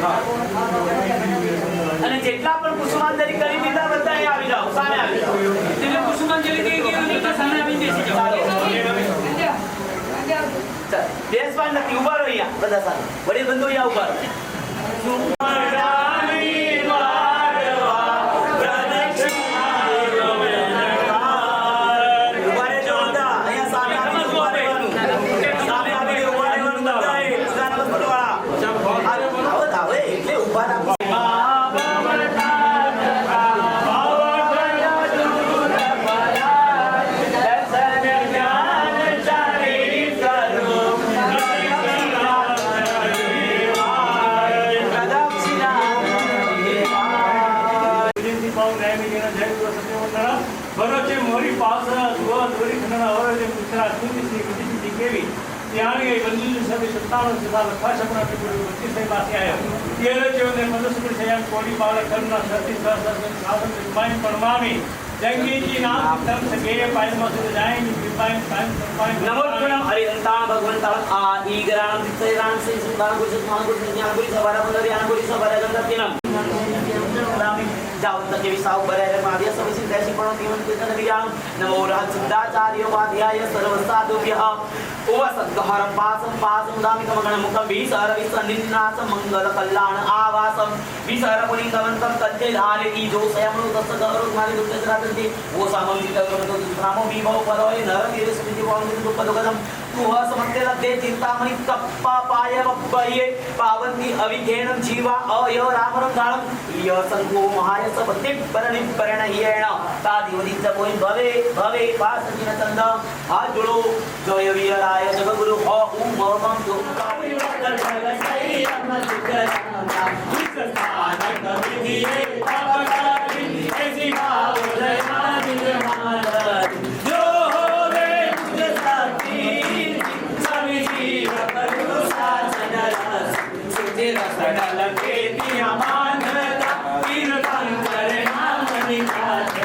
આવો અને જેટલા પણ કુસુમાંજલિ કરી દીધા બધા અહીં આવી જાઓ, સામે આવી જાઓ. એટલે કુસુમાંજલિ થઈ ગઈ અને તો સામે આવી બેસી જાઓ. બેસવા નથી, ઉભા રહો અહીંયા બધા સાથે. વડીલ બંધુ અહીંયા ઉભા રહો. नमो राजसिद्धाचार्य वाध्याय सर्वसाधुभ्यः उपसद्गहरं पासं पासं दामिकमगणमुखं विसरविसन्निन्नासं मंगलकल्याण आवासं विसरपुलिङ्गवन्तं तद्यधारे ईजो स्वयं तत्सगरुमानि दुःखत्रादन्ति वो सामं चित्तगमतो दुष्प्रामो विभव परोय नरवीरस्मृति वाङ्गित दुःखदुःखदं तुह समन्ते लब्धे चिन्तामणि कप्पापाय वब्बये पावन्ति अविधेनं जीवा अय रामरं गाळं य संको महायस पत्ति परनि परिणयेण तादिवदित कोई भवे भवे पासकिन चंद हाथ जोड़ो जय वीराय जगगुरु हो ओम मम दुःखाय वदल सै अमर दुःखदाता दुःखस्थानक विधिये पापकारि ऐसी भाव दया दिलमान जो होवे तुझ साथी सभी जीव करो साधन रस सुचिर सडल के दिया मानता तीन कंकर नाम निकात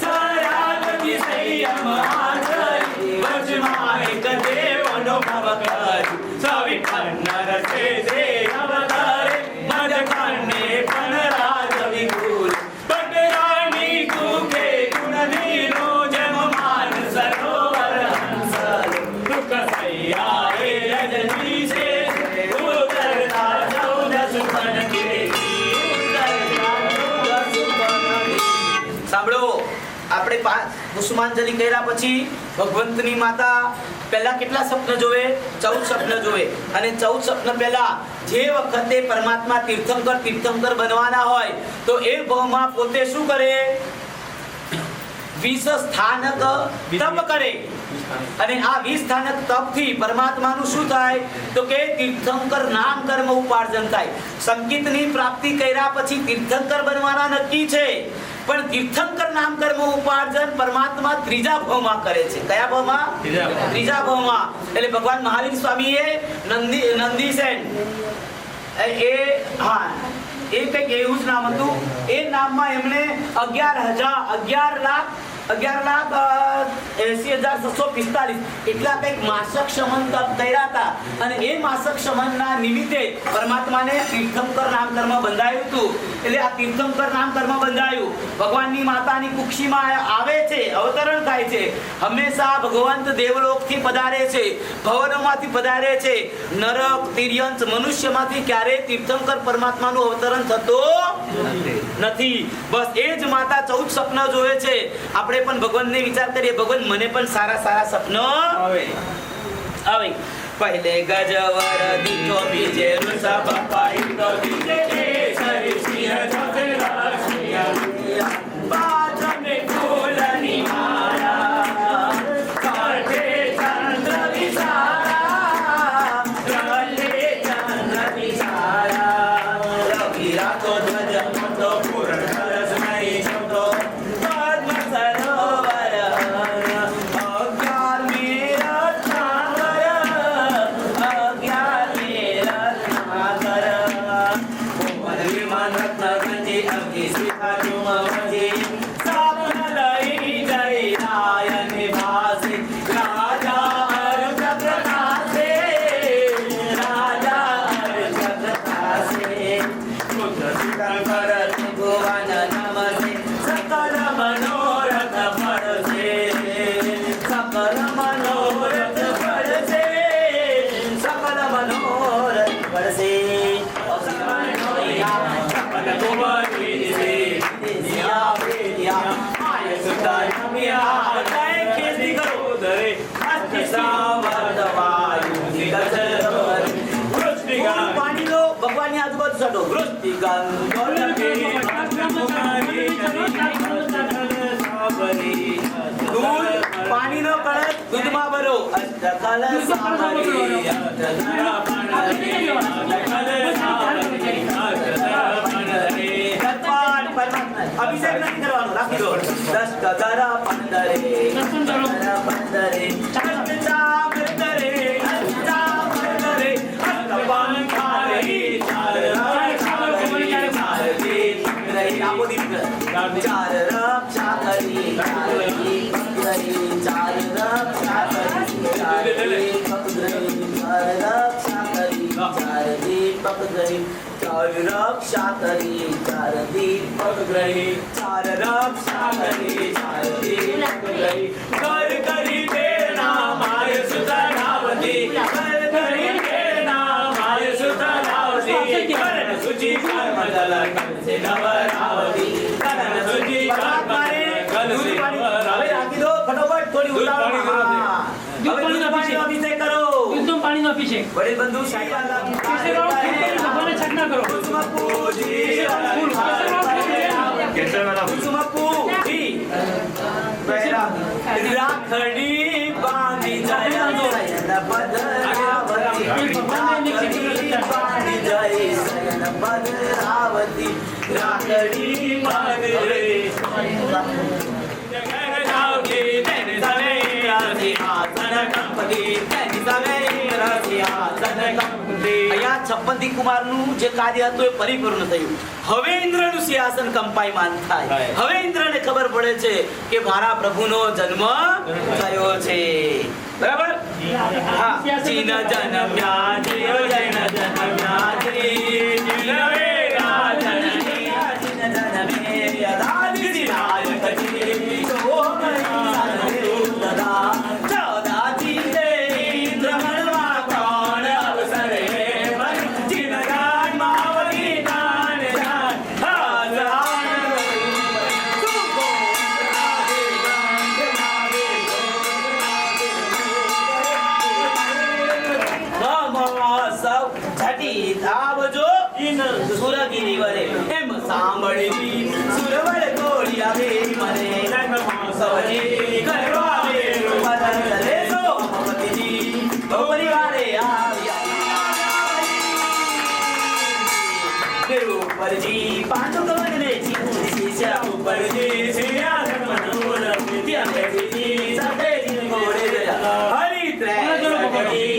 सरागति संयम आदरि वचमायिक देव अनुभव कर सविखन्न रसे से अवतारे मद करने पण राज विपुल पटरानी कुके गुण नीरो जम मान सरोवर हंसल दुख सैयाए रजनी से उतरता चौदह सुपन के સાંભળો આપણે કુસુમાંજલિ કર્યા પછી ભગવંતની માતા પહેલા કેટલા સ્વપ્ન જોવે? 14 સ્વપ્ન જોવે. અને 14 સ્વપ્ન પહેલા જે વખતે પરમાત્મા તીર્થંકર બનવાના હોય તો એ ભાવમાં પોતે શું કરે? 20 સ્થાનક તપ કરે. અને આ 20 સ્થાનક તપથી પરમાત્માનું શું થાય? તો કે તીર્થંકર નામ કર્મ ઉપાર્જન થાય. સંગીતની પ્રાપ્તિ કર્યા પછી તીર્થંકર બનવાના નક્કી છે, પણ તીર્થંકર નામ કર્મ ઉપાર્જન પરમાત્મા ત્રીજા ભાવમાં કરે છે. કયા ભાવમાં? ત્રીજા ભાવમાં. એટલે ભગવાન મહાવીર સ્વામીએ નંદીસેન એ હા એ કંઈક એવું જ નામ હતું. એ નામમાં એમણે 11,80,745 એટલા કંઈક માસક શમન તપ કર્યા હતા. અને એ માસક શમનના નિમિત્તે પરમાત્માને તીર્થંકર નામ કર્મ બંધાયું હતું. એટલે આ તીર્થંકર નામ કર્મ બંધાયું. ભગવાનની માતાની કુક્ષીમાં આવે છે, અવતરણ થાય છે. હંમેશા ભગવંત દેવલોકથી પધારે છે, ભવનોમાંથી પધારે છે. નરક તિર્યંશ મનુષ્યમાંથી ક્યારે તીર્થંકર પરમાત્માનું અવતરણ થતું નથી. બસ એ જ માતા 14 સ્વપ્ન જોવે છે. આપણે પણ ભગવાનને વિચાર કરીએ, ભગવાન મને પણ સારા સારા સપનો આવે. પહેલે ગજવર દીઠો બીજે ઋષભ પાઈ તો બીજે કેસરી સિંહ જોતે રાશિયા પાછમે ફૂલની માળા કાઢે ચંદ્ર વિચારા રલે ચંદ્ર વિચારા રવિ રાતો ધ્વજ મોટો પૂર્ણ રસ નહીં જોતો પદ્મ સરોવર શંકર ત્રિભુવન નમસે સકલ મનોરથ ફળશે સકલ મનોરથ ફળશે સકલ મનોરથ ફળશે સકલ કુંવરી આય સુતા નમ્યા જય ખેતી કરો દરે અસ્તિ સાવર્ધવાયુ નિગતર પાણી લો ભગવાનની આજુબાજુ છોડો વૃષ્ટિગંધ દૂધ પાણીનો કળશ દૂધમાં ભરો અષ્ટકલ અભિષેક નથી કરવાનો રાખી દો 10 કગરા 15 ચાર રક્ષા કરી ચાર રક્ષા કરી ચાર દીપક ગ્રહી ચાર રક્ષા કરી ચાર દીપક ગ્રહી કર કરી પ્રેરણા માય સુતરાવતી કર કરી પ્રેરણા માય સુતરાવતી કરણ સુચિ કર્મ દલ કરશે નવરાવતી કરણ સુચિ કર્મ કરશે હવે રાખી દો ફટાફટ થોડી ઉતાવળમાં હવે દૂધ પાણીનો અભિષેક કરો દૂધનો પાણીનો અભિષેક વડીલ બંધુ શાહી ભગવાનને છટના કરો રાખડી બાંધી જાય સયન પદરાવતી રાખડી બાંધી જાય સયન પદરાવતી રાખડી બાંધી છપ્પનથી કુમારનું જે કાર્ય હતું એ પરિપૂર્ણ થયું. હવે ઇન્દ્રનું સિંહાસન કંપાયમાન થાય. હવે ઇન્દ્રને ખબર પડે છે કે મારા પ્રભુનો જન્મ થયો છે. બરાબર? હા. ચીન જન્મ્યા જય જૈન જન્મ્યા જય જીનવેરા જનની ચીન જન્મે યદાદિ નાયક જી સોમયા ચૌદાજી દે ઇન્દ્ર મણવા કોણ અવસરે આવજો સુરગીરી વરે એમ સાંભળી સુરવળ કોળી આવે મને સવજી કરો આવે વતન ચલે સો ભગવતીજી પરિવારે આવ્યા ઉપરજી પાંડુ કવન ને શીશા ઉપરજી સિંહાસન મનોર ત્યાં બેઠી સફેદ ઘોડે હરી ત્રેસઠી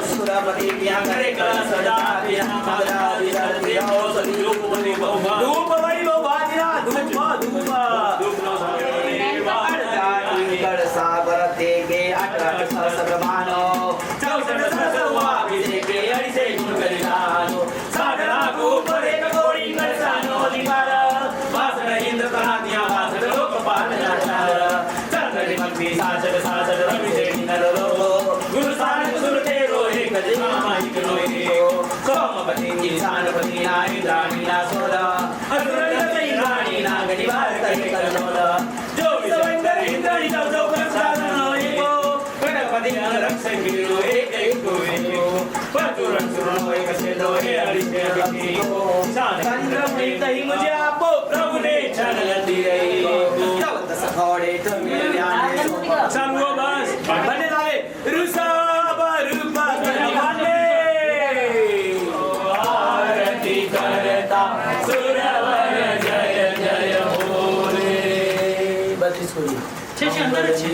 સુરપતિ ત્યાં કરે સદા ત્યાં મદરા વિરલ પ્રિયો સદી રૂપ બની બહુમા રૂપ બની બહુમા દિના ધૂપ ધૂપ ધૂપનો સાગર કળ સાગર તે કે 8 સહસ્રમાનો 64 સહસ્રવા વિજે કે 68 ગુણ કરીનો સાગરા ઉપર એક ગોળી કરસાનો અધિકાર વાસણ ઇન્દ્ર કના ત્યાં વાસણ લોકપાલ નાચાર ચંદ્રની ભક્તિ સાચર સાચર રવિ દેવી નરો ગુરુ સાન સુરતે સોમપતિ કિસાનપતિ નાઇન્દ્રાણી ના સોદા અસુરગતિ રાણી ના ગણિવાર કરે કરનોદા જો વિસવંદર ઇન્દ્રાણી ચૌદ પ્રસાદનો એકો ગણપતિ રક્ષક ગીરો એક એક ગોવિંદો પતુરન સુરનો એક સેદો હે હરિશે રખીઓ ચંદ્ર પ્રીતહી મુજે આપો પ્રભુને ચરણતી રહી જવત સખોડે તમે ધ્યાને ચાલો બસ બને લાવે રૂસા રૂપા કરવાને આરતી કરતા સુરવર જય જય બોલે 32 કોડી છે અંદર છે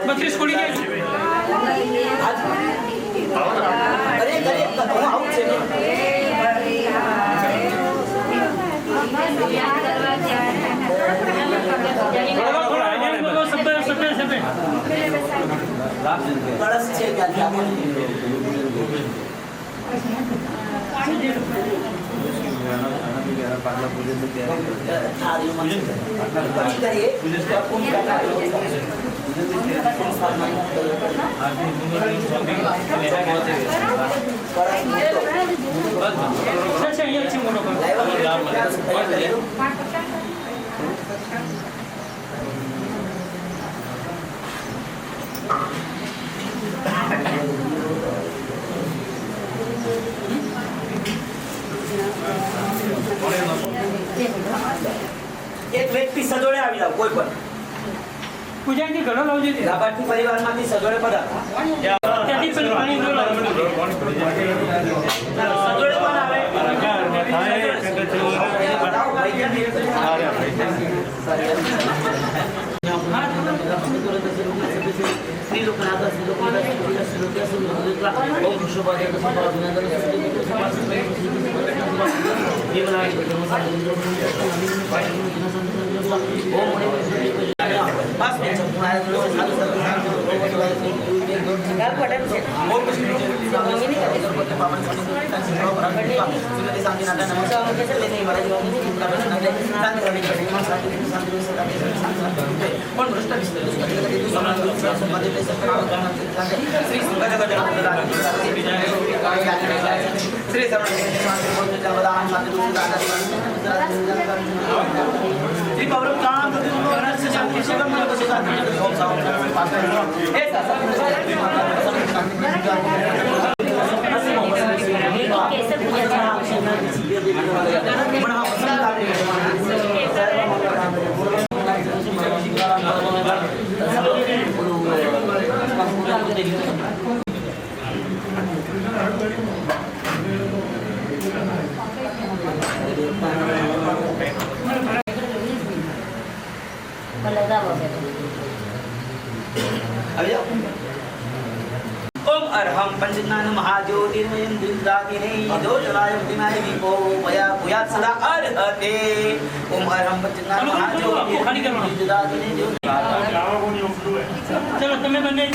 32 કોડી કે અરે કરે હું આવું છે કળશ છે ત્યાં એક વ્યક્તિ સજોડે આવી જાવ કોઈ પણ પૂજાથી ઘણો લાવજો તે. લાભાર્થી પરિવારમાંથી સજોડે પધારો. ત્યાંથી પેલું પાણી ન લાવજો. સજોડે પણ આવે. ओम अरहम पंचज्ञान महाज्योतिर्मयं दिव्यादिने दोषराय विनाय विपो मया भूयात् सदा अर्हते ओम अरहम पंचज्ञान महाज्योतिर्मयं दिव्यादिने ચલો તમે બંને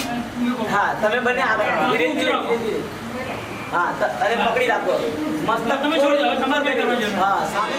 हाँ તમે બને આગળ ધીરે ધીરે ધીરે हाँ અરે પકડી રાખો મસ્તક તમે છોડી દો તમારે બે કરવા જરૂર. हाँ સામે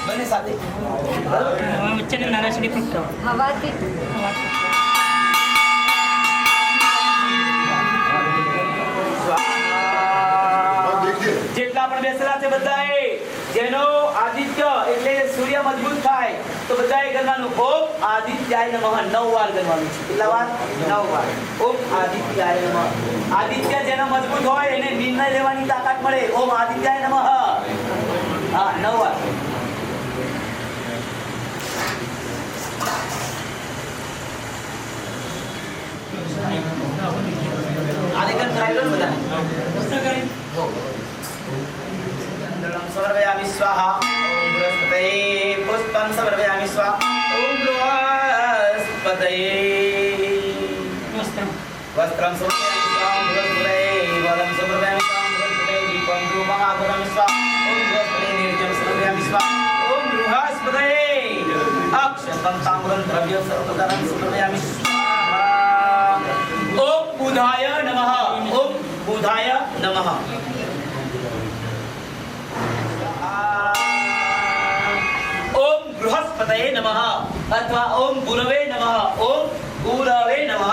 બને સાથે વચ્ચેની નારાશડી પણ કરો. હવાથી જેટલા પણ બેસેલા છે બધાએ જેનો આદિત્ય એટલે સૂર્ય મજબૂત થાય તો બધાએ કરવાનું ઓમ આદિત્યાય નમઃ 9 વાર કરવાનું છે. કેટલા વાર? 9 વાર. ઓમ આદિત્યાય નમઃ. આદિત્ય જેનો મજબૂત હોય એને નિર્ણય લેવાની તાકાત મળે. ઓમ આદિત્યાય નમઃ. હા 9 વાર. આલેખન કરાવી લો ને બધાને. चंद्रं समर्पयामि स्वाहा ओम बृहस्पतये पुष्पं समर्पयामि स्वाहा ओम बृहस्पतये वस्त्रं समर्पयामि स्वाहा ओम बृहस्पतये वरं समर्पयामि स्वाहा ओम बृहस्पतये दीपं धूपं आगमनं स्वाहा ओम बृहस्पतये निर्जलं समर्पयामि स्वाहा ओम बृहस्पतये अक्षतं ताम्रं द्रव्यं सर्वप्रकारं समर्पयामि स्वाहा ओम बुधाय नमः ओम बुधाय नमः ओम बृहस्पतये नमः अथवा ओम गुरवे नमः ओम गुरवे नमः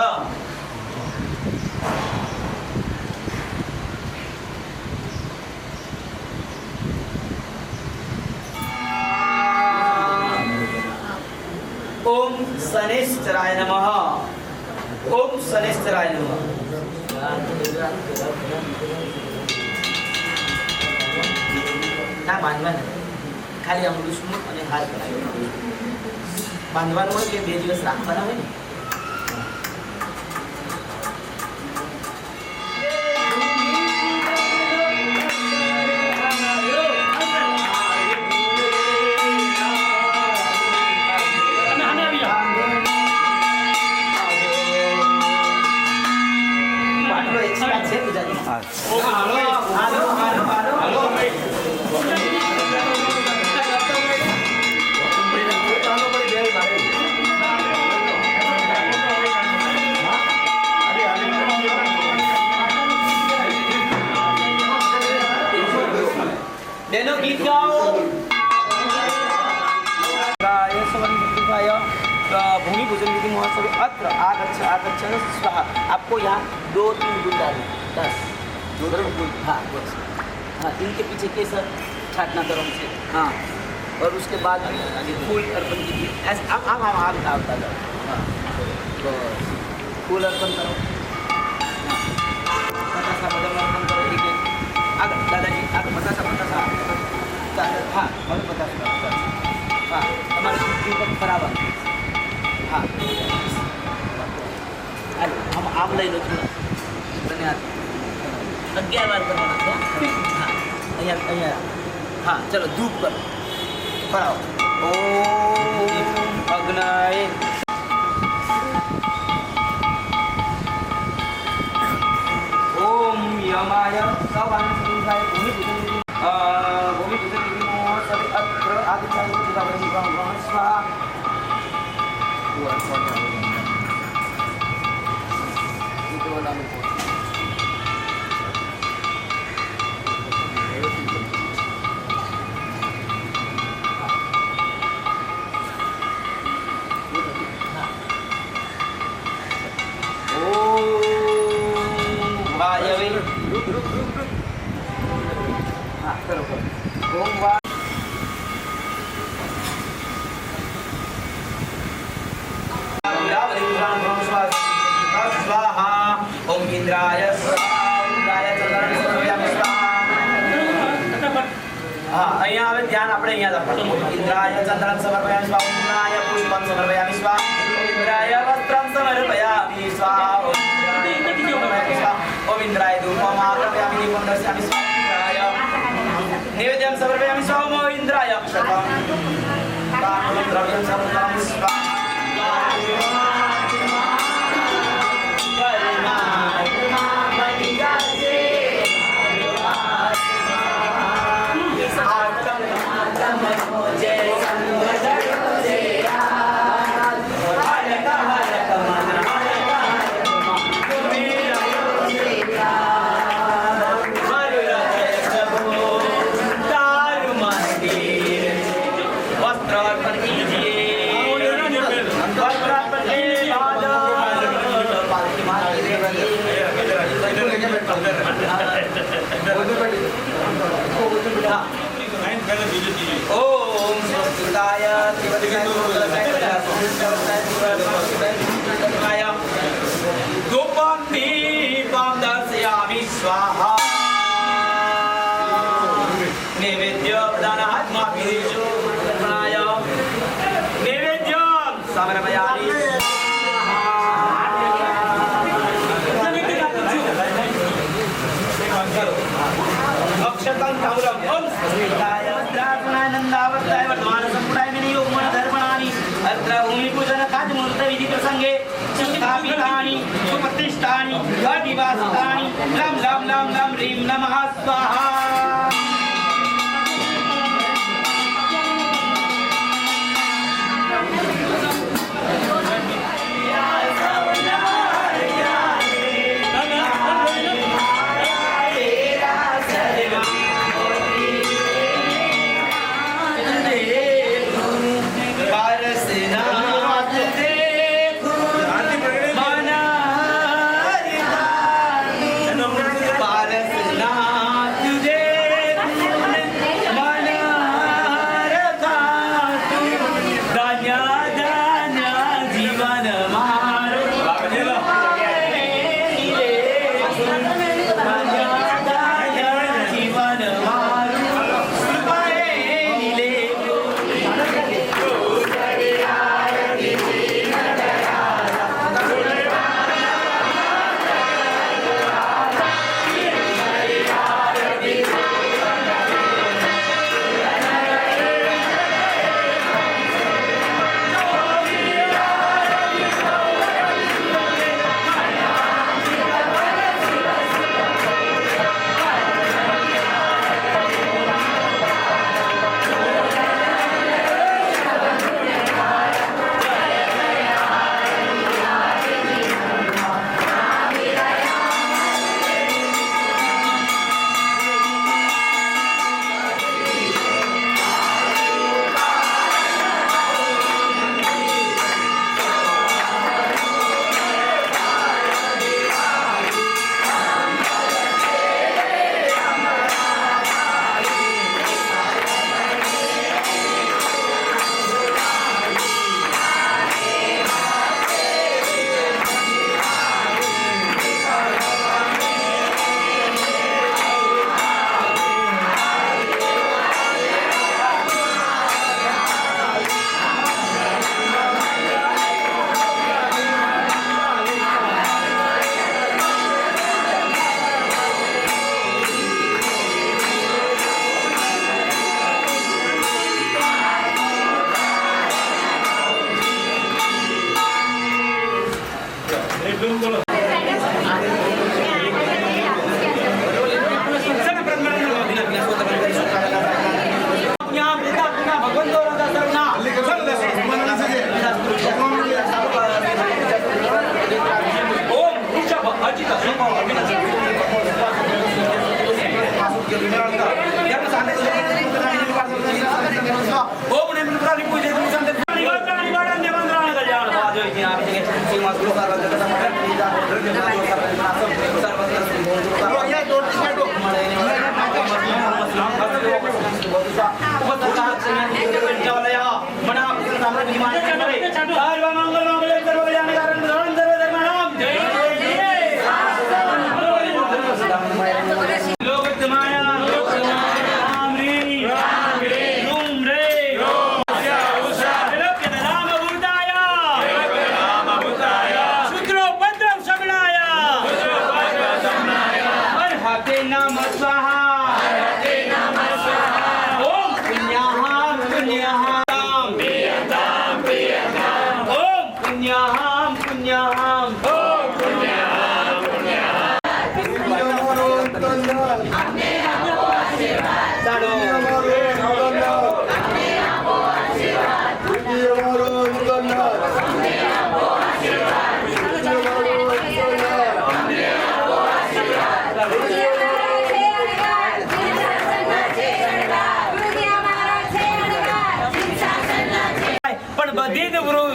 ओम शनिश्चराय नमः ओम शनिश्चराय नमः ના માનવા ખાલી આમ દુશ્મન અને હાથ કરાવી બાંધવાનું હોય કે 2 દિવસ રાખવાના હોય ને बहनों गीत गाओ। भूमि पूजन विधि महोत्सव अत्र आगच्छ आगच्छन स्वाहा। आपको यहाँ 2-3 गुण डालो 10 हाँ बस हाँ इनके पीछे केसर छाटना गरम से हाँ और उसके बाद फूल अर्पण कीजिए ऐसे आम हाँ बस फूल अर्पण करो पतासा बदल अर्पण करो ठीक है आगे दादाजी आगे पतासा हाँ हमें पतासा हाँ हमारे दीपक खराब हाँ हेलो हम आम लई लो थोड़ा धन्यवाद 11 बार करवाना था हाँ અહીંયા हाँ चलो धूप करो कराओ ओम अग्नाय ओम यमाय सवान संधाय भूमि पूजन विधि महोत्सव अत्र आदित्याय दिवावली भगवान स्वाहा स्वाहा ओम इंद्राय हाँ અહીંયા આવે ધ્યાન આપણે અહીંયા જ આપવાનું ઇન્દ્રાય ચંદ્રમ સમર્પયામિ સ્વાહા ઇન્દ્રાય પુષ્પમ સમર્પયામિ સ્વાહા ઇન્દ્રાય વસ્ત્રમ સમર્પયામિ સ્વાહા ओम इंद्राय धूपम आगम्यामि दीपं दर्शयामि स्वाहा इंद्राय नैवेद्यं समर्पयामि स्वाहा ओम इंद्राय अक्षतं द्रव्यं समर्पयामि स्वाहा ओम स्वस्तिकाय धूपं दीपं दर्शयामि स्वाहा नैवेद्य प्रदानात्माभिषो अर्पणाय नैवेद्यं समर्पयामि अक्षतं ताम्रम् ओम स्वस्तिकाय वस्त्रासनानन्दावर्ताय वर्धमानसम्पुटाय विनियोगमनधर्मणानि अत्र भूमिपूजन कार्यमूर्तविधि प्रसङ्गे स्थापितानि सुप्रतिष्ठानि अधिवासितानि लं लं लं लं ह्रीं नमः स्वाहा तुझे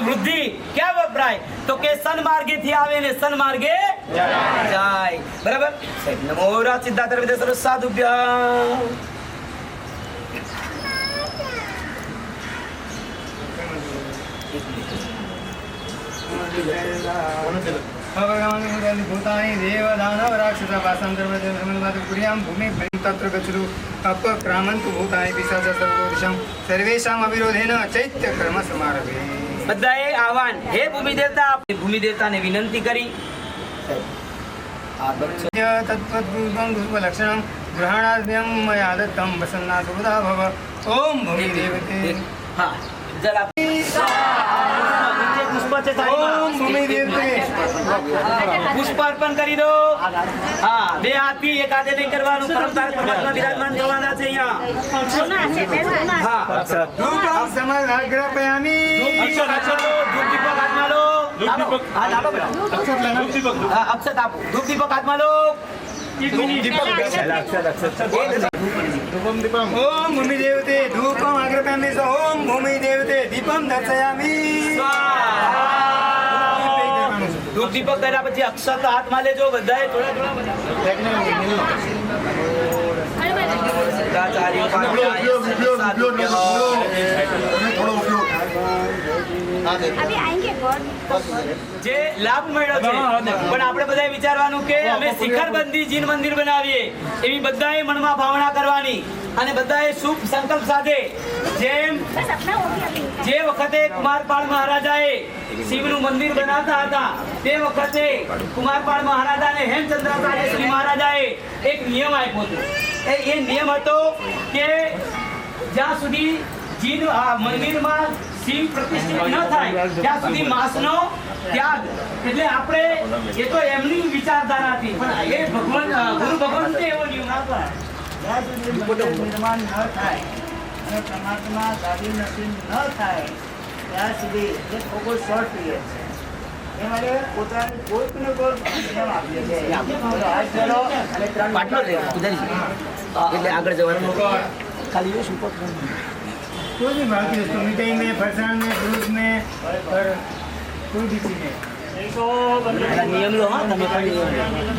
વૃદ્ધિ ક્યાં વપરાય તો કે સન્માર્ગે થી આવે ને સન્માર્ગે જાય. બરાબર. નમો રા સિદ્ધાર્થ વિદ્યા સાધુભ્યામ. ભૂતાની દેવ દાનવ રાક્ષસ વાસંતર્વૃર્યામ ભૂમિ તત્ર ગચ્છુ અપક્રામંતુ ભૂતાની પિશાચ સર્વોદિશમ સર્વેષામ અવિરોધેન ચૈત્ય કર્મ સમારભે. બધાએ આહવાન હે ભૂમિ દેવતાને વિનંતી કરી તત્વદ્રૂપમ લક્ષણમ ગ્રહણાદ્યમ મયા દત્તમ વસન્ના સુરદા ભવ. ઓમ ભૂમિ દેવતે. હા જરા પુષ્પ છે ઓમ ભૂમિ દેવતે. પુષ્પ અર્પણ કરી દો. હા બે હાથથી એક હાથે નહીં કરવાનું. પરમતાર પરમાત્મા વિરાજમાન થવાના છે અહીંયા. હા ધૂપમ સમગ્રપયામિ. ધૂપ દીપક હાથમાં લો. હા લાવો બેટા. હા અક્ષત આપો. ધૂપ દીપક હાથમાં લો. ઓમ ભૂમિ દેવતે ધૂપમ અગ્રપયામિ. ઓમ ભૂમિ દેવતે દીપમ દર્શયામિ. ધૂપ દીપક કર્યા પછી અક્ષત હાથમાં લેજો. બધાએ થોડા अभी आएंगे गॉड જે લાભ મળ્યો છે પણ આપણે બધાએ વિચારવાનું કે અમે શિખરબંધી જીન મંદિર બનાવીએ એવી બધાએ મનમાં ભાવના કરવાની અને બધાએ શુભ સંકલ્પ સાથે જેમ बस अपना हो गया अभी જે વખતે કુમારપાળ મહારાજાએ શિવનું મંદિર બનાવતા હતા તે વખતે કુમારપાળ મહારાજા અને હેમચંદ્રાચાર્ય શ્રી મહારાજાએ એક નિયમ આપ્યો હતો. એ નિયમ હતો કે જ્યાં સુધી જીન મંદિરમાં શિવ પ્રતિષ્ઠિત ન થાય ત્યાં સુધી માંસનો ત્યાગ. એટલે આપણે એ તો એમની વિચારધારા હતી પણ એ ભગવાન ગુરુ ભગવાન એવો નિયમ ના પાડે. જ્યાં સુધી મંદિર નિર્માણ ન થાય અને પરમાત્મા ગાદી નસીબ ન થાય ત્યાં સુધી એ ખૂબ શોર્ટ પીરિયડ છે. એ માટે પોતાને કોઈક ને કોઈક નિયમ આપીએ છીએ. બોલો, હાથ જોડો અને ત્રણ પાટલો જ રહેવાનો, ઉધારી. એટલે આગળ જવાનું ખાલી એ શું कोई भी बाकी उसको मिठाई में फरसान में फ्रूट में और कोई भी चीज़ में. નિયમ લો. હા તમે પણ નિયમ લો.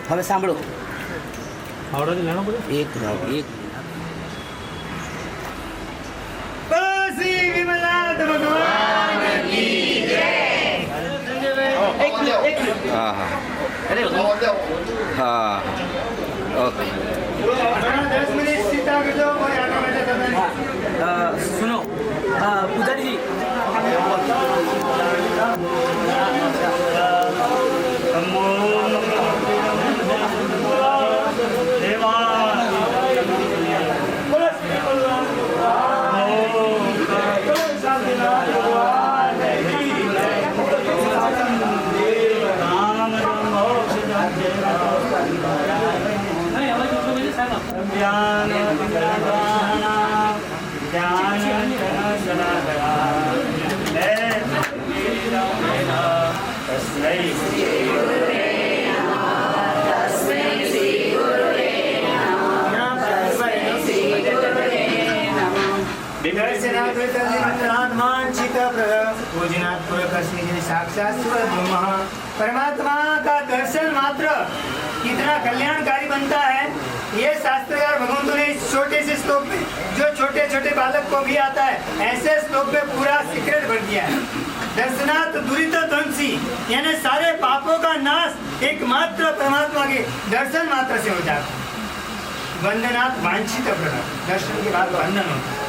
હવે સાંભળો એક બોલો શ્રી વિમલાનાથ ભગવાન કી જય. हाँ हाँ हाँ ओके 10 મિનિટ સીધા કરજો, કોઈ આગળ પાછળ થતા નહીં. सुनो पुजारी जी નહીં, હવે તો બધું સાહેબ परमात्मा का दर्शन मात्र कितना कल्याणकारी बनता है, ये शास्त्रकार भगवंतों ने इस छोटे से श्लोक में, जो छोटे छोटे बालक को भी आता है, ऐसे श्लोक में पूरा सीक्रेट भर दिया है. दर्शनाथ दुरित ध्वंसी, यानी सारे पापों का नाश एकमात्र परमात्मा के दर्शन मात्र से हो जाता है. वंदनाथ वांछित प्रकार, दर्शन के बाद वंदन होता है.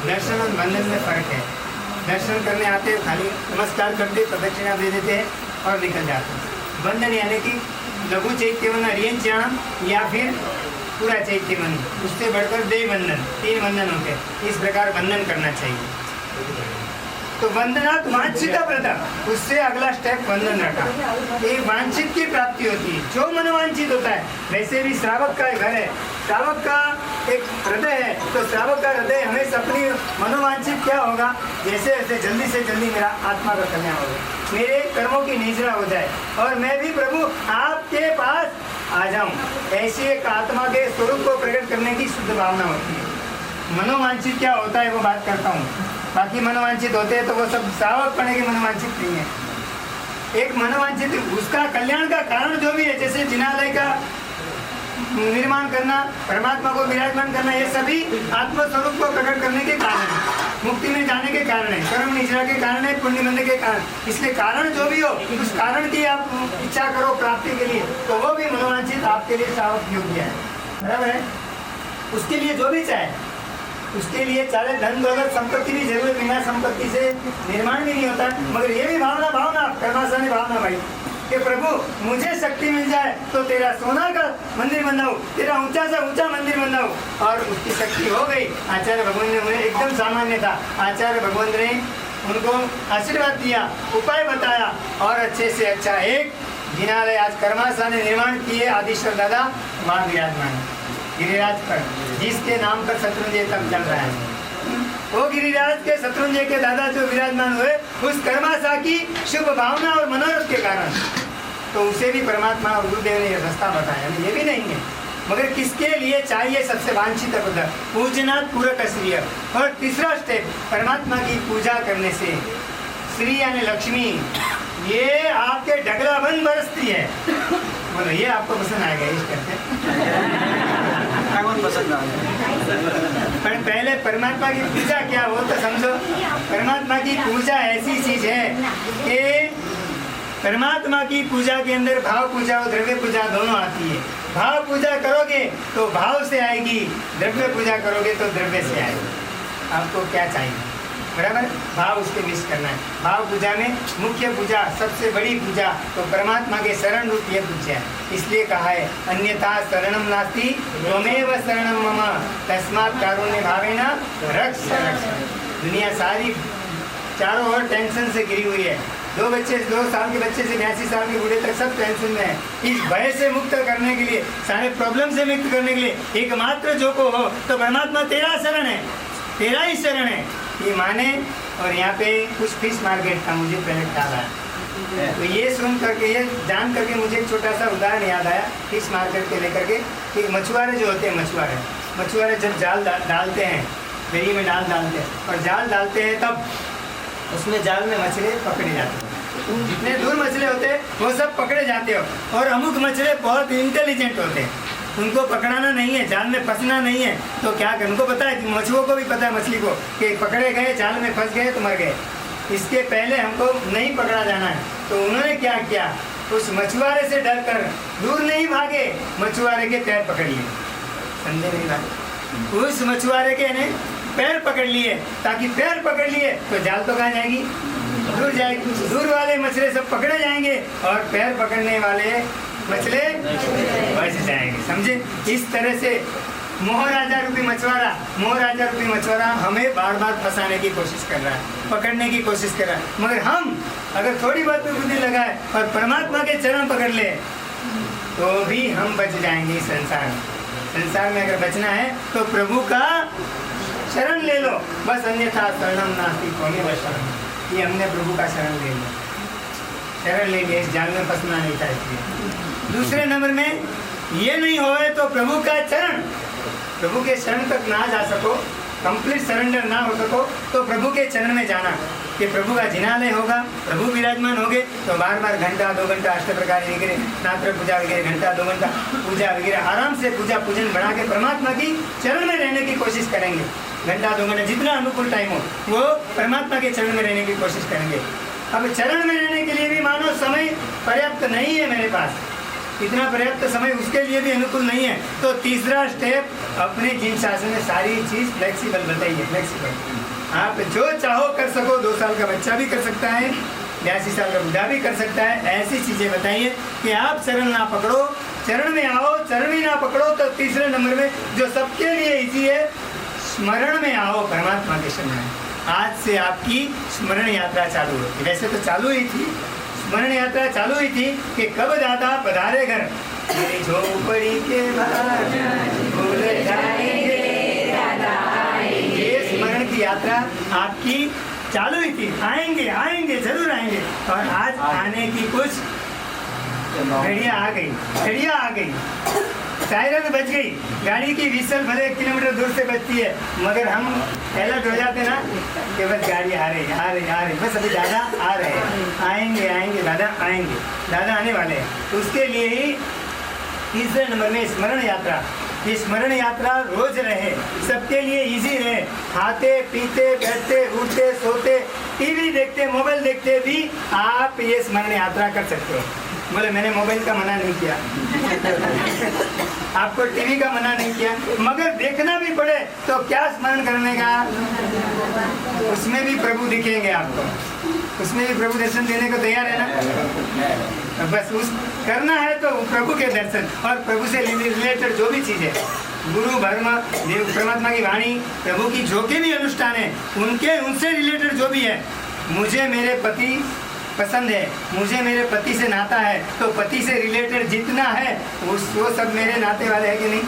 दर्शन और वंदन में फर्क है. दर्शन करने आते हैं, खाली नमस्कार करते, प्रदक्षिणा दे देते हैं और निकल जाते हैं. वंदन यानी कि लघु चैत्यवन रियंचरण या फिर पूरा चैत्यवन, उससे बढ़कर देव वंदन, 3 वंदन होते हैं. इस प्रकार वंदन करना चाहिए. तो वंदनात् वांछित व्रत, उससे अगला स्टेप वंदन रखा. ये वांछित की प्राप्ति होती है, जो मनोवांछित होता है. वैसे भी श्रावक का घर है, श्रावक का एक हृदय है, तो श्रावक का हृदय हमेशा अपनी मनोवांछित क्या होगा, जैसे ऐसे जल्दी से जल्दी मेरा आत्मा का कल्याण होगा, मेरे कर्मों की निजरा हो जाए और मैं भी प्रभु आपके पास आ जाऊं. ऐसी एक आत्मा के स्वरूप को प्रकट करने की शुद्ध भावना होती है. मनोवांछित क्या होता है वो बात करता हूँ. बाकी मनोवांछित होते हैं तो वो सब श्रावक पढ़ने के मनोवांछित नहीं है. एक मनोवांछित उसका कल्याण का कारण जो भी है, जैसे जिनालय का निर्माण करना, परमात्मा को विराजमान करना, ये सभी आत्मस्वरूप को प्रकट करने के कारण है. मुक्ति में जाने के कारण है, कर्म निजरा के कारण है, पुण्य बंधन के कारण. इसलिए कारण जो भी हो, उस कारण की आप इच्छा करो प्राप्ति के लिए, तो वो भी मनोवांछित आपके लिए श्रावक योग्य है. बराबर है. उसके लिए जो भी चाहे, उसके लिए चाहे धन दौलत संपत्ति भी जरूर, बिना संपत्ति से निर्माण भी नहीं होता. मगर ये भी भावना कर्मासानी भावना भाई कि प्रभु मुझे शक्ति मिल जाए तो तेरा सोना का मंदिर बनाऊं, तेरा ऊंचा से ऊंचा मंदिर बनाऊं. और उसकी शक्ति हो गई. आचार्य भगवान ने उन्हें एकदम सामान्य था, आचार्य भगवान ने उनको आशीर्वाद दिया, उपाय बताया और अच्छे से अच्छा एक जिनालय आज कर्माशा ने निर्माण किए. आदिश्वर दादा वहाँ विराजमान गिरिराज पर, जिसके नाम पर शत्रुंजय तक चल रहा है. वो गिरिराज के शत्रुंजय के दादा जो विराजमान हुए, उस कर्माशा की शुभ भावना और मनोरथ के कारण, तो उसे भी परमात्मा और गुरुदेव ने रास्ता बताया. ये भी नहीं है, मगर किसके लिए चाहिए सबसे वांछित पद, पूजनात् पूरक श्रिय. और तीसरा स्टेप, परमात्मा की पूजा करने से श्री यानी लक्ष्मी ये आपके ढगला बन बरसती है. बोलो ये आपको पसंद आएगा इस करते पसंद पर पहले परमात्मा की पूजा क्या हो तो समझो. परमात्मा की पूजा ऐसी चीज है कि परमात्मा की पूजा के अंदर भाव पूजा और द्रव्य पूजा दोनों आती है. भाव पूजा करोगे तो भाव से आएगी, द्रव्य पूजा करोगे तो द्रव्य से आएगी. आपको क्या चाहिए, बराबर. भाव उसके मिस करना है. भाव पूजा में मुख्य पूजा, सबसे बड़ी पूजा तो परमात्मा के शरण रूप ये पूजा है. इसलिए कहा है अन्यथा शरणम नास्ति त्वमेव शरणम मम तस्मात् कारुण्य भावेन रक्ष रक्ष. दुनिया सारी चारों ओर टेंशन से घिरी हुई है. 2 साल के बच्चे से 82 साल के बूढ़े तक सब टेंशन में है. इस भय से मुक्त करने के लिए, सारे प्रॉब्लम से मुक्त करने के लिए एकमात्र जो को हो तो परमात्मा तेरा शरण है, तेरा ही शरण है ये माने. और यहाँ पे कुछ फिश मार्केट का मुझे पहले ख्याल आया, तो ये सुन करके, ये जान करके मुझे एक छोटा सा उदाहरण याद आया फिश मार्केट के लेकर के. कि मछुआरे जो होते हैं, मछुआरे जब जाल डालते हैं, दरी में डालते हैं और जाल डालते हैं, तब उसमें जाल में मछली पकड़ी जाती है. जितने दूर मछली होते हैं वो सब पकड़े जाते हो, और अमुक मछली बहुत इंटेलिजेंट होते हैं, उनको पकड़ाना नहीं है, जाल में फंसना नहीं है, तो क्या करें? उनको पता है कि मछुओं को भी पता है मछली को कि पकड़े गए जाल में फंस गए तो मर गए, इसके पहले हमको नहीं पकड़ा जाना है। तो उन्होंने क्या किया, उस मछुआरे से डर कर दूर नहीं भागे, मछुआरे के पैर पकड़ लिए, समझे नहीं भागे? उस मछुआरे के ने पैर पकड़ लिए, ताकि पैर पकड़ लिए तो जाल तो कहाँ जाएगी, दूर जाएगी, दूर वाले मछले सब पकड़े जाएंगे और पैर पकड़ने वाले मछले बच जाएंगे, समझे? इस तरह से मोहराजा रूपी मछुआरा हमें बार बार फंसाने की कोशिश कर रहा है, पकड़ने की कोशिश कर रहा है, मगर हम अगर थोड़ी बहुत भी बुद्धि लगाए और परमात्मा के चरण पकड़ ले तो भी हम बच जाएंगे। संसार में अगर बचना है तो प्रभु का शरण ले लो, बस अन्यथा शरणम नास्ति कोनि शरण। ये हमने प्रभु का शरण ले लिया, शरण ले लिया, इस जाल में फंसना नहीं था इसलिए। दूसरे नंबर में ये नहीं होए तो प्रभु का चरण, प्रभु के शरण तक ना जा सको, कंप्लीट सरेंडर ना हो सको, तो प्रभु के चरण में जाना कि प्रभु का जिनालय होगा, प्रभु विराजमान होंगे तो बार बार घंटा 2 घंटा अष्ट प्रकार वगैरह नात्र पूजा वगैरह घंटा 2 घंटा पूजा वगैरह आराम से पूजा पूजन बढ़ा के परमात्मा की चरण में रहने की कोशिश करेंगे। घंटा 2 घंटा जितना अनुकूल टाइम हो वो परमात्मा के चरण में रहने की कोशिश करेंगे। अब चरण में रहने के लिए भी मानो समय पर्याप्त नहीं है मेरे पास, इतना पर्याप्त समय उसके लिए भी अनुकूल नहीं है, तो तीसरा स्टेप अपने जीवन शास्त्र में सारी चीज फ्लेक्सिबल बताइए। फ्लेक्सिबल आप जो चाहो कर सको, 2 साल का बच्चा भी कर सकता है, 82 साल का बुढ़ा भी कर सकता है, ऐसी चीजें बताइए कि आप चरण ना पकड़ो, चरण में आओ, चरण ही ना पकड़ो। तो तीसरे नंबर में जो सबके लिए इजी है, स्मरण में आओ, परमात्मा के शरण में। आज से आपकी स्मरण यात्रा चालू होती, वैसे तो चालू ही थी, स्मरण यात्रा चालू ही थी कि कब दादा पधारे घर, मेरी झोपड़ी के बाहर भूल जाएंगे दादा आएंगे। ये स्मरण की यात्रा आपकी चालू ही थी, आएंगे आएंगे जरूर आएंगे। और आज आने की कुछ घड़ियाँ आ गई, सायरन बज गई, गाड़ी की विसल भले 1 किलोमीटर दूर से बजती है, मगर हम अलर्ट हो जाते ना कि बस गाड़ी आ रही, बस अभी दादा आ रहे हैं, आएंगे दादा आने वाले हैं। उसके लिए ही तीसरे नंबर में स्मरण यात्रा, ये स्मरण यात्रा रोज रहे, सबके लिए इजी रहे, खाते पीते बैठते उठते सोते टीवी देखते मोबाइल देखते भी आप ये स्मरण यात्रा कर सकते हो। बोले मैंने मोबाइल का मना नहीं किया आपको टीवी का मना नहीं किया, मगर देखना भी पड़े तो क्या स्मरण करने का, उसमें भी प्रभु दिखेंगे आपको, उसमें भी प्रभु दर्शन देने को तैयार है ना। बस उस करना है तो प्रभु के दर्शन और प्रभु से रिलेटेड जो भी चीज़ है, गुरु धर्म देव परमात्मा की वाणी, प्रभु की जो के भी अनुष्ठान है उनसे रिलेटेड जो भी है। मुझे मेरे पति पसंद है, मुझे मेरे पति से नाता है, तो पति से रिलेटेड जितना है वो सब मेरे नाते वाले हैं कि नहीं,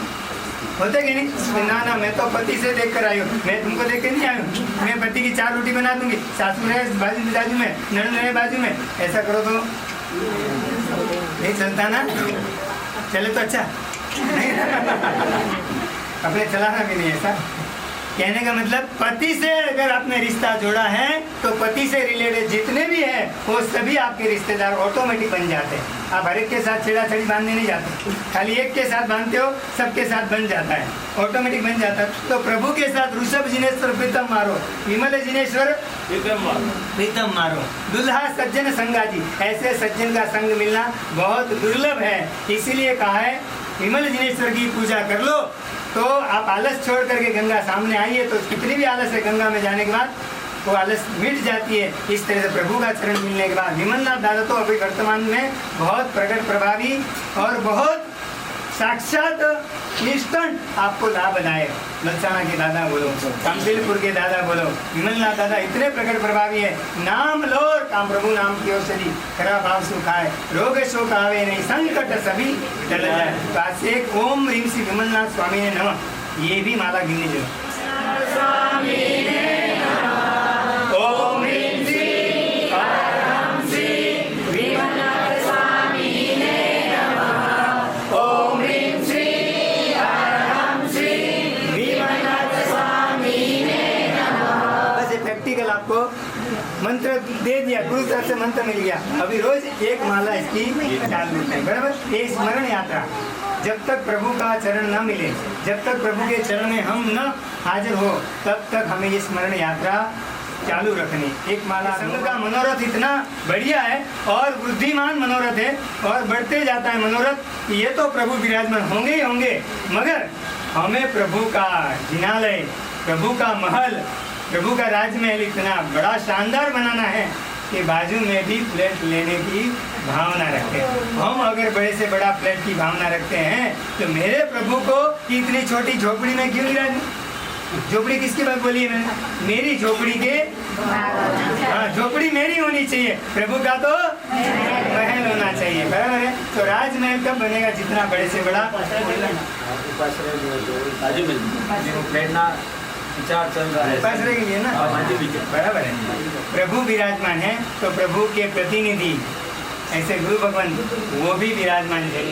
होते कि नहीं? ना मैं तो पति से देख कर आई हूँ, मैं तुमको देख कर नहीं आई हूँ। मैं पति की 4 रोटी बना दूंगी, सासू रहे बाजू में, ननद रहे बाजू में, ऐसा करो तो नहीं चलता ना। चले तो अच्छा नहीं अपने चलाना भी नहीं ऐसा। कहने का मतलब पति से अगर आपने रिश्ता जोड़ा है तो पति से रिलेटेड जितने भी है वो सभी आपके रिश्तेदार ऑटोमेटिक बन जाते हैं। आप हर एक के साथ छेड़ाछेड़ी बांधने नहीं जाते, खाली एक के साथ बांधते हो, सबके साथ बन जाता है, ऑटोमेटिक बन जाता है। तो प्रभु के साथ ऋषभ जिनेश्वर प्रीतम मारो, विमल जिनेश्वर प्रीतम मारो, दुल्हा सज्जन संगाजी, ऐसे सज्जन का संग मिलना बहुत दुर्लभ है। इसीलिए कहा है विमल जिनेश्वर की पूजा कर लो तो आप आलस छोड़ करके गंगा सामने आइए, तो कितनी भी आलस है गंगा में जाने के बाद वो आलस मिट जाती है। इस तरह से प्रभु का चरण मिलने के बाद विमलनाथ दादा तो अभी वर्तमान में बहुत प्रकट प्रभावी और बहुत साक्षात इंस्टेंट आपको लाभ लाए। ललसाना के दादा बोलो, कामबिलपुर के दादा बोलो, विमलनाथ दादा इतने प्रकट प्रभावी है। नाम लो और काम प्रभु नाम की औषधि, खरा भाव सुखाए, रोग शोक आवे नहीं, संकट सभी टल जाए। तो आज से एक ओम ह्रीम श्री विमलनाथ स्वामी ने नमः, ये भी माला गिननी जो ओम ह्रीम श्री परम श्री विमलनाथ स्वामी ने नमः, ओम ह्रीम श्री परम श्री विमलनाथ स्वामी ने नमः। बस ये प्रैक्टिकल आपको मंत्र दे दिया, गुरु उस तरह से मंत्र मिल गया। अभी रोज एक माला इसकी चालू है, बराबर। ये स्मरण यात्रा, जब तक प्रभु का चरण न मिले, जब तक प्रभु के चरण में हम न हाजिर हो, तब तक हमें ये स्मरण यात्रा चालू रखनी। एक माला संघ का मनोरथ इतना बढ़िया है और बुद्धिमान मनोरथ है और बढ़ते जाता है मनोरथ। ये तो प्रभु विराजमान होंगे ही होंगे, मगर हमें प्रभु का जिनालय, प्रभु का महल, प्रभु का राजमहल इतना बड़ा शानदार बनाना है कि बाजू में भी फ्लैट लेने की भावना रखते हैं। हम अगर बड़े से बड़ा फ्लैट की भावना रखते हैं तो मेरे प्रभु को इतनी छोटी झोपड़ी में क्यों गिरा? झोपड़ी किसकी बात बोली है मैंने? मेरी झोपड़ी के, हाँ, झोपड़ी मेरी होनी चाहिए, प्रभु का तो महल होना चाहिए, बराबर है। तो राजमहल कब बनेगा? जितना बड़े से बड़ा विचार चल रहा है, उपास रहेंगे ना, बराबर है। प्रभु विराजमान है तो प्रभु के प्रतिनिधि ऐसे गुरु भगवान वो भी विराजमान है।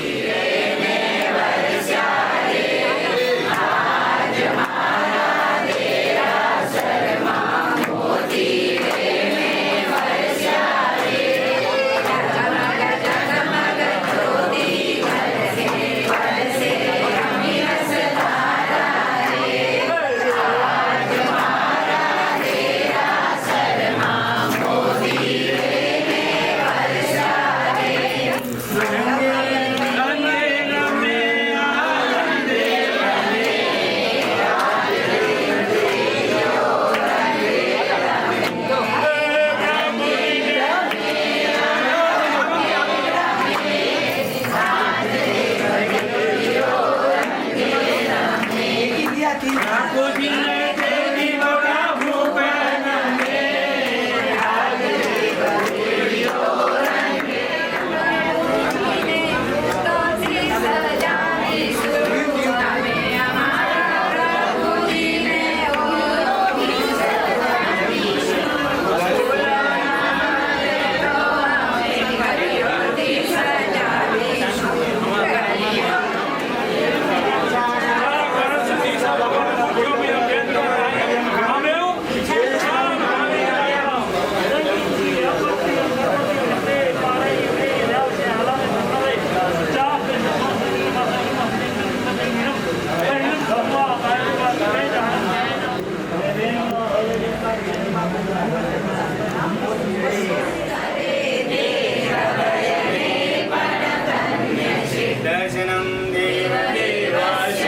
दर्शनम देव देवास्य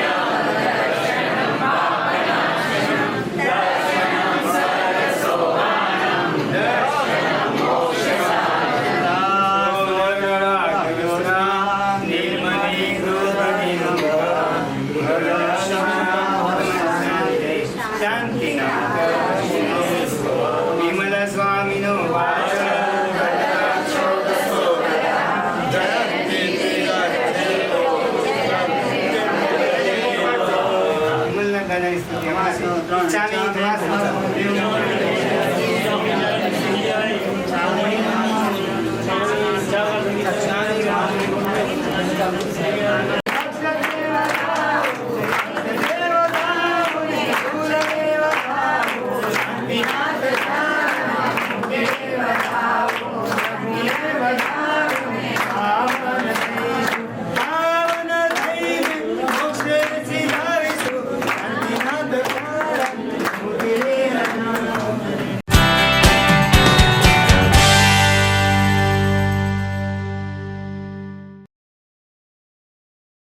शांति विमल स्वामिनो इच्छामि